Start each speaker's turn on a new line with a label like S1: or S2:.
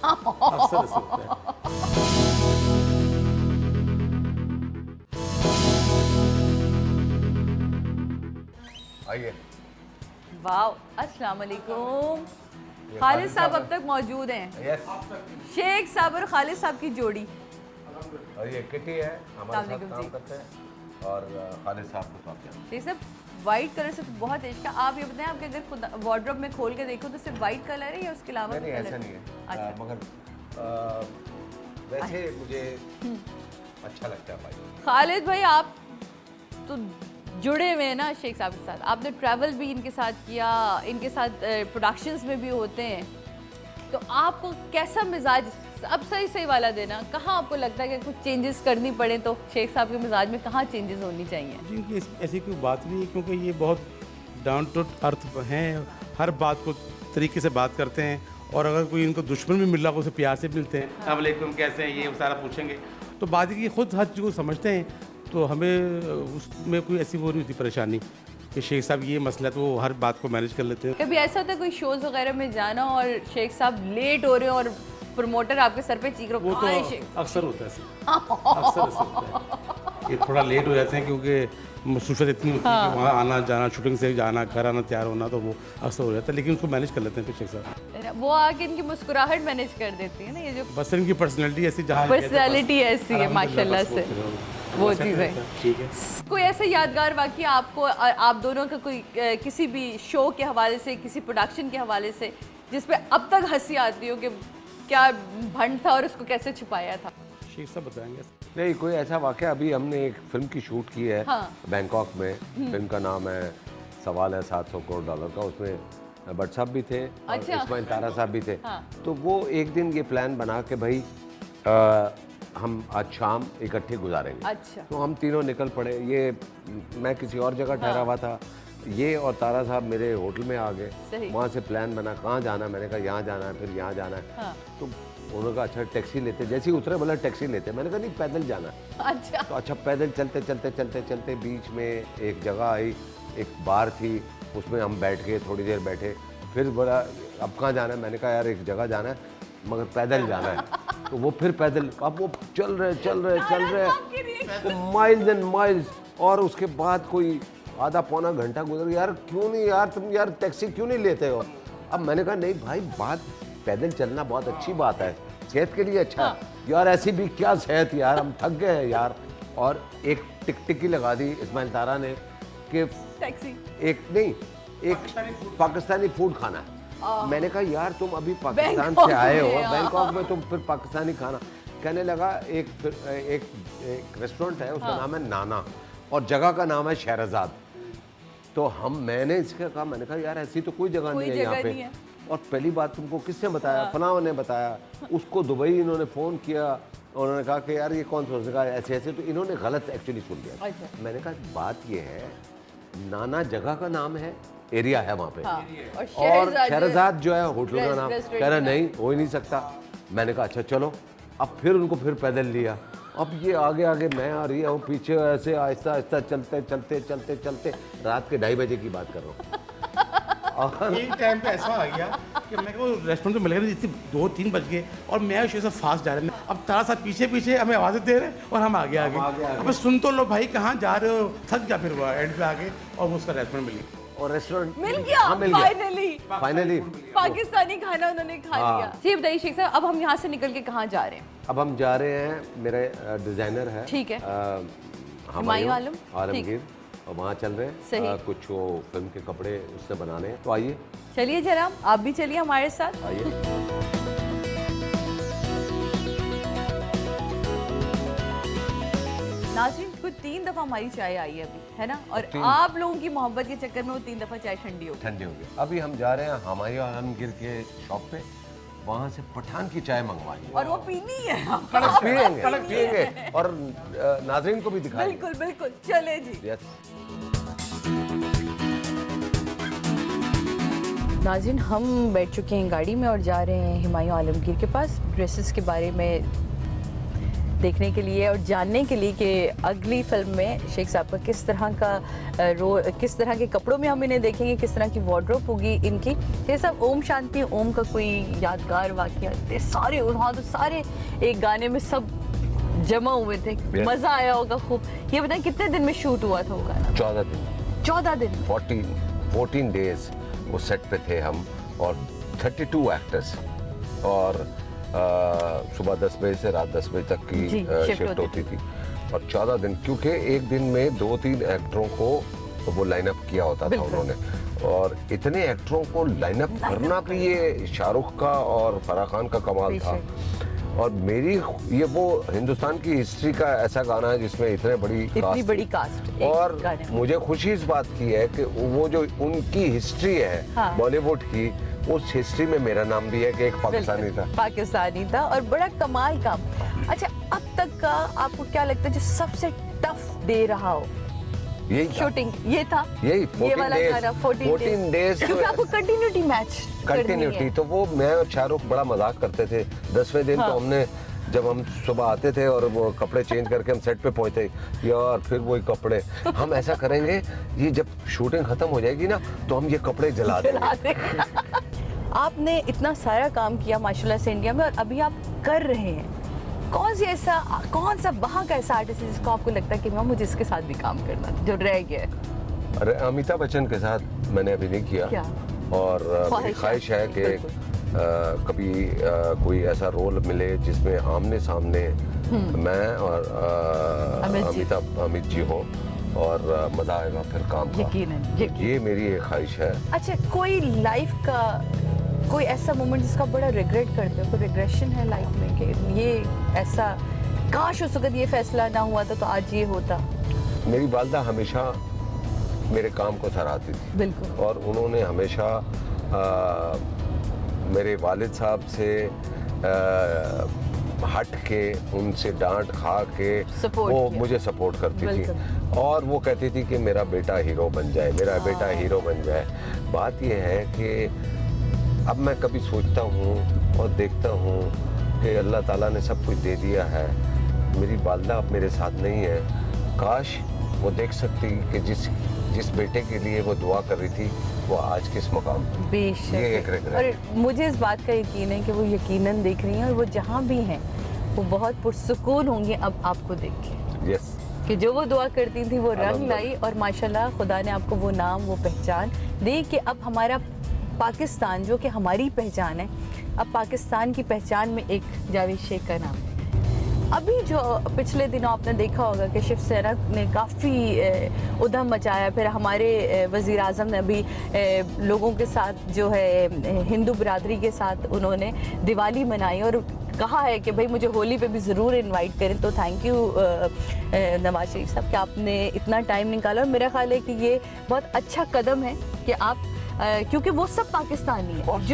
S1: अक्सर ऐसा होता है।
S2: आइए।
S3: वाह, अस्सलाम वालेकुम। खालिद साहब अब तक मौजूद हैं।
S2: यस।
S3: शेख साहब और खालिद साहब की जोड़ी।
S2: और ये किटी है, हमारे साथ
S3: अस्सलाम
S2: काम
S3: जी।
S2: करते हैं और खालिद साहब को आप जानते
S3: शेख साहब, वाइट कलर से तो बहुत इश्क है। आप ये बताएं, आपके अगर खुद वार्डरोब में खोल के देखो तो सिर्फ वाइट कलर है या उसके अलावा
S2: हैं। नहीं
S3: भी
S2: ऐसा
S3: कलर
S2: नहीं है,
S3: अच्छा।
S2: मगर वैसे मुझे अच्छा लगता है भाई।
S3: खालिद भाई, आप तो जुड़े हुए हैं ना शेख साहब के साथ। आपने ट्रैवल भी इनके साथ किया, इनके साथ प्रोडक्शंस में भी होते हैं, तो आपको कैसा मिजाज, अब सही सही वाला देना, कहाँ आपको लगता है कि कुछ चेंजेस करनी पड़े तो शेख साहब के मिजाज में कहाँ चेंजेस होनी चाहिए?
S1: जिनकी ऐसी कोई बात नहीं है, क्योंकि ये बहुत डाउन टू अर्थ हैं, हर बात को तरीके से बात करते हैं। और अगर कोई इनको दुश्मन भी मिल रहा हो उसे प्यार से मिलते हैं। अस्सलाम वालेकुम, कैसे हैं, ये सारा पूछेंगे। तो बात है कि खुद हर चीज़ को समझते हैं, तो हमें उसमें कोई ऐसी वो नहीं होती परेशानी कि शेख साहब ये मसला है, तो वो हर बात को मैनेज कर लेते हैं।
S3: कभी ऐसा होता है कोई शोज वगैरह में जाना और शेख साहब लेट हो रहे हो और प्रमोटर आपके सर पे चीख रहा
S1: वो
S3: हो,
S1: तो
S3: "आए शेख।"
S1: अक्सर होता है अक्सर ऐसा होता है कि थोड़ा लेट हो जाते हैं, क्योंकि मसरूफियत इतनी होती है कि वहाँ आना जाना, शूटिंग से जाना, घर आना, तैयार होना, तो वो अक्सर हो जाता है। लेकिन उसको मैनेज कर लेते हैं फिर शेख साहब।
S3: वो आके इनकी मुस्कुराहट मैनेज कर देती है ना, ये जो
S1: बस इनकी पर्सनैलिटी ऐसी, जहाँ
S3: पर्सनैलिटी ऐसी है माशाल्लाह से, वो चीज़ें।
S1: ठीक है।
S3: कोई ऐसा यादगार वाक़या आपको, आप दोनों का कोई किसी भी शो के हवाले से, किसी प्रोडक्शन के हवाले से, जिस पे अब तक हंसी आती हो कि क्या भंड था और उसको कैसे छुपाया था?
S1: शेख साहब बताएंगे।
S2: नहीं, कोई ऐसा वाक़या, अभी हमने एक फिल्म की शूट की है बैंकॉक में। फिल्म का नाम है सवाल है 700 करोड़ डॉलर का। उसमें भट्ट साहब भी थे और इस्माइल तारा साहब भी थे। तो वो एक दिन ये प्लान बना के भाई हम आज शाम इकट्ठे गुजारेंगे।
S3: अच्छा।
S2: तो हम तीनों निकल पड़े। ये मैं किसी और जगह ठहरा हुआ था, ये और तारा साहब मेरे होटल में आ गए। वहाँ से प्लान बना कहाँ जाना, मैंने कहा यहाँ जाना है, फिर यहाँ जाना है। तो उन्होंने कहा अच्छा टैक्सी लेते। जैसे ही उतरे बोला टैक्सी लेते। मैंने कहा नहीं, पैदल जाना है।
S3: अच्छा।
S2: तो अच्छा पैदल चलते चलते चलते चलते बीच में एक जगह आई, एक बार थी, उसमें हम बैठ गए, थोड़ी देर बैठे। फिर बोला अब कहाँ जाना है, मैंने कहा यार एक जगह जाना है मगर पैदल जाना है। तो वो फिर पैदल, अब वो चल रहे माइल्स एंड माइल्स। और उसके बाद कोई आधा पौना घंटा गुजर, यार क्यों नहीं यार तुम यार टैक्सी क्यों नहीं लेते हो? अब मैंने कहा नहीं भाई, बात पैदल चलना बहुत अच्छी बात है, सेहत के लिए अच्छा है। यार ऐसी भी क्या सेहत यार, हम थक गए हैं यार। और एक टिकटिकी लगा दी इस्माइल तारा ने कि
S3: टैक्सी
S2: एक नहीं, एक पाकिस्तानी फूड खाना है। मैंने कहा यार तुम अभी पाकिस्तान से आए हो, बैंकॉक में तुम फिर पाकिस्तानी खाना। कहने लगा एक रेस्टोरेंट है, उसका नाम है नाना और जगह का नाम है शहरजाद। तो मैंने इसका कहा, मैंने कहा यार ऐसी तो कोई जगह नहीं है यहाँ पे। और पहली बात तुमको किसने बताया? फलां ने बताया। उसको दुबई इन्होंने फ़ोन किया, उन्होंने कहा कि यार ये कौन सा, उसने कहा ऐसे ऐसे। तो इन्होंने गलत एक्चुअली सुन लिया। मैंने कहा बात ये है, नाना जगह का नाम है, एरिया है वहाँ पे। और शहरजाद जो है होटल का नाम। कह रहा नहीं हो ही नहीं सकता। मैंने कहा अच्छा चलो। अब फिर उनको फिर पैदल लिया। अब ये आगे आगे, मैं आ रही हूँ पीछे, ऐसे आहिस्ता आहिस्ता चलते चलते चलते चलते रात के 2:30 बजे की बात कर रहा हूँ।
S1: और एक टाइम पे ऐसा आ गया कि मैं को रेस्टोरेंट में मिल गया, जितने 2-3 बज गए और मैं उसे फास्ट जा रहे हैं। अब तारा साहब पीछे पीछे हमें आवाज़ें दे रहे हैं और हम आगे अब सुन तो लो भाई, कहाँ जा रहे हो? थक गया फिर वो एंड पे आगे और वो उसका रेस्टोरेंट मिली
S2: और रेस्टोरेंट
S3: मिल गया।
S2: हाँ, मिल गया
S3: फाइनली पाकिस्तानी खाना उन्होंने खा लिया। जी बताइए शेख साहब, अब हम यहाँ से निकल के कहाँ जा रहे हैं?
S2: अब हम जा रहे हैं, मेरे डिज़ाइनर है,
S3: ठीक है,
S2: हुमायूं
S3: आलमगीर,
S2: और वहाँ चल रहे हैं कुछ वो फिल्म के कपड़े उससे बनाने हैं। तो आइए
S3: चलिए जरा, आप भी चलिए हमारे साथ।
S2: आइए।
S3: नाज़रीन, कुछ 3 दफ़ा हमारी चाय आई है अभी, है ना? और आप लोगों की मोहब्बत के चक्कर में वो 3 दफ़ा चाय ठंडी हो
S2: गई। अभी हम जा रहे हैं हुमायूं आलमगीर के शॉप पे, वहाँ से पठान की चाय मंगवाई
S3: और वो पीनी है।
S2: पिएंगे और नाज़रीन को भी दिखाएंगे।
S3: बिल्कुल बिल्कुल, चले जी। नाज़रीन, हम बैठ चुके हैं गाड़ी में और जा रहे हैं हुमायूं आलमगीर के पास ड्रेसेस के बारे में देखने के लिए और जानने के लिए कि अगली फिल्म में शेख साहब का किस तरह का रोल, किस तरह के कपड़ों में हम इन्हें देखेंगे, किस तरह की वार्डरोब होगी इनकी। शेख साहब, ओम शांति ओम का कोई यादगार वाकया? इतने सारे, वहाँ तो सारे एक गाने में सब जमा हुए थे, मज़ा आया होगा खूब। ये बताएं कितने दिन में शूट हुआ था वो गाना?
S2: 14 दिन।
S3: 14 दिन?
S2: 14 डेज वो सेट पे थे हम, और 32 एक्टर्स, और सुबह 10 बजे से रात 10 बजे तक की शिफ्ट होती थी। और 14 दिन, क्योंकि एक दिन में 2-3 एक्टरों को वो लाइनअप किया होता था उन्होंने, और इतने एक्टरों को लाइनअप करना भी ये शाहरुख का और फराह खान का कमाल था। और मेरी ये वो हिंदुस्तान की हिस्ट्री का ऐसा गाना है जिसमें इतनी बड़ी कास्ट और मुझे खुशी इस बात की है कि वो जो उनकी हिस्ट्री है बॉलीवुड की, उस हिस्ट्री में मेरा नाम भी है कि एक पाकिस्तानी था और बड़ा कमाल का। अच्छा, अब तक का आपको क्या लगता है जो सबसे टफ डे रहा हो? यही
S3: शूटिंग ये था,
S2: यही
S3: 14 डेज, क्योंकि आपको कंटिन्यूटी
S2: तो वो मैं और शाहरुख बड़ा मजाक करते थे। 10वें दिन तो हमने, जब हम सुबह आते थे और वो कपड़े चेंज करके हम सेट पे पहुंचते, यार फिर वही कपड़े, हम ऐसा करेंगे, ये जब शूटिंग खत्म हो जाएगी ना तो हम ये कपड़े जला देंगे।
S3: आपने इतना सारा काम किया माशाल्लाह से इंडिया में, और अभी आप कर रहे हैं, कौन सा वहाँ का ऐसा आर्टिस्ट है जिसको आपको लगता है कि मैं मुझे इसके साथ भी काम करना था, जो रह गया?
S2: अरे अमिताभ बच्चन के साथ मैंने अभी नहीं किया, और मेरी ख्वाहिश है कि कभी कोई ऐसा रोल मिले जिसमें आमने सामने मैं और अमित जी हो, और मजा आएगा फिर काम का।
S3: यकीनन।
S2: ये मेरी एक ख्वाहिश है।
S3: अच्छा, कोई लाइफ का कोई ऐसा मोमेंट जिसका बड़ा रिग्रेट करते हो, कोई रिग्रेशन है लाइफ में कि ये ऐसा, काश उस वक्त ये फैसला ना हुआ था तो आज ये होता?
S2: मेरी वालदा हमेशा मेरे काम को सराहती थी।
S3: बिल्कुल।
S2: और उन्होंने हमेशा मेरे वालिद साहब से हट के, उनसे डांट खा के वो मुझे सपोर्ट करती थी, और वो कहती थी कि मेरा बेटा हीरो बन जाए, मेरा बेटा हीरो बन जाए। बात ये है कि अब मैं कभी सोचता हूँ और देखता हूँ कि अल्लाह ताला ने सब कुछ दे दिया है, मेरी वालदा अब मेरे साथ नहीं है। काश वो देख सकती कि जिस बेटे के लिए वो दुआ कर रही थी वो आज किस मकाम पे।
S3: बेशक।
S2: ये एक रिग्रेट।
S3: और मुझे इस बात का यकीन है कि वो यकीनन देख रही हैं, और वो जहाँ भी हैं वो बहुत पुरसुकून होंगे अब आपको देख के।
S2: यस।
S3: कि जो वो दुआ करती थी वो रंग लाई, और माशाल्लाह खुदा ने आपको वो नाम, वो पहचान दी कि अब हमारा पाकिस्तान, जो कि हमारी पहचान है, अब पाकिस्तान की पहचान में एक जावेद शेख का नाम है। अभी जो पिछले दिनों आपने देखा होगा कि शिवसेना ने काफ़ी उधम मचाया, फिर हमारे वज़ीर आज़म ने अभी लोगों के साथ जो है हिंदू बिरादरी के साथ उन्होंने दिवाली मनाई और कहा है कि भाई मुझे होली पे भी ज़रूर इनवाइट करें। तो थैंक यू नवाज शरीफ साहब कि आपने इतना टाइम निकाला, और मेरा ख्याल है कि ये बहुत अच्छा कदम है कि आप, क्योंकि वो सब पाकिस्तानी है।